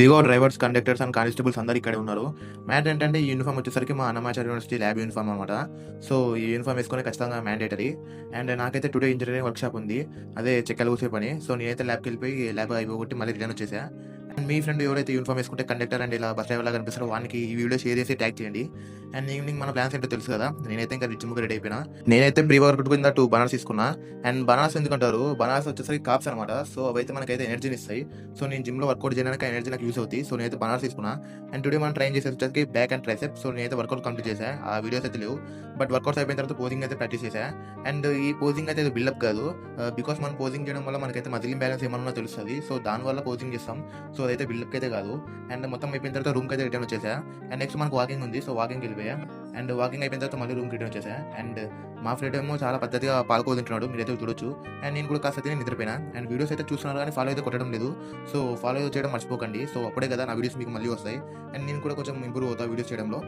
ఇదిగో drivers, conductors and constables అందరూ ఇక్కడే ఉన్నారు. మ్యాటర్ ఏంటంటే ఈ యూనిఫామ్ వచ్చేసరికి మా అన్నమాచార్య యూనివర్సిటీ ల్యాబ్ యూనిఫామ్ అనమాట. సో, ఈ యూనిఫామ్ వేసుకొని ఖచ్చితంగా మ్యాండేటరీ. అండ్ నాకైతే టుడే ఇంజినీరింగ్ వర్క్‌షాప్ ఉంది. అదే చెక్కలు కూసే పని. సో, నేనైతే ల్యాబ్‌కెళ్ళిపోయి ల్యాబ్ అయిపోగొట్టి మళ్ళీ రిటర్న్ వచ్చేసా. అండ్ మీ ఫ్రెండ్ ఎవరైతే యూనిఫామ్ వేసుకుంటే కండక్టర్ అండ్ ఇలా బస్ డ్రైవర్‌లాగా కనిపిస్తారో వానికి ఈ వీడియో షేర్ చేసి ట్యాగ్ చేయండి. అండ్ ఈవినింగ్ మన ప్లాన్స్ ఏంటో తెలుసు కదా! నేనైతే ఇంకా జిమ్‌కి రెడీ అయిపోయినా. నేనైతే ప్రీ వర్కౌట్ కింద 2 బనానాస్ తీసుకున్నా. అండ్ బనానాస్ ఎందుకంటారు? బనానాస్ వచ్చేసరికి కార్బ్స్ అనమాట. సో, అవైతే మనకైతే ఎనర్జీని ఇస్తాయి. సో, నేను జిమ్‌లో వర్కౌట్ చేయడానికి ఆ ఎనర్జీ నాకు యూజ్ అవుద్ది. సో, నేనైతే బనానాస్ తీసుకున్నా. అండ్ టుడే మనం ట్రైన్ చేసేది వచ్చేసరికి బ్యాక్ అండ్ ట్రైసెప్. సో, నేనైతే వర్కౌట్ కంప్లీట్ చేశా. ఆ వీడియోస్ అయితే లేవు. బట్ వర్కౌట్స్ అయిపోయిన తర్వాత పోజింగ్ అయితే ప్రాక్టీస్ చేశా. అండ్ ఈ పోజింగ్ అయితే బిల్డప్ కాదు. బికాస్ మనం పోజింగ్ చేయడం వల్ల మనకైతే మజిల్ ఇంబాలెన్స్ ఏమన్నా తెలుస్తది. సో, దానివల్ల పోజింగ్ చేస్తాం. సో, అదైతే బిల్డప్‌కి అయితే కాదు. అండ్ మొత్తం అయిపోయిన తర్వాత రూమ్‌కి అయితే రిటర్న్ వచ్చేసా. అండ్ నెక్స్ట్ మనకు వాకింగ్ ఉంది. సో, వాకింగ్‌కి వెళ్ళిపోయా. అండ్ వాకింగ్ అయిపోయిన తర్వాత మళ్ళీ రూమ్‌కి రిటర్న్ వచ్చేసా. అండ్ మా ఫ్రెండ్ ఏమో చాలా పద్ధతిగా పాలకోవ తింటున్నాడు. మీరైతే చూడొచ్చు. అండ్ నేను కూడా కాస్త తిని నిద్రపోయినా. అండ్ వీడియోస్ అయితే చూస్తున్నారు కానీ ఫాలో అయితే కొట్టడం లేదు. సో, ఫాలో చేయడం మర్చిపోకండి. సో, అప్పుడే కదా నా వీడియోస్ మీకు మళ్ళీ వస్తాయి. అండ్ నేను కూడా కొంచెం ఇంప్రూవ్ అవుతా వీడియోస్ చేయడంలో.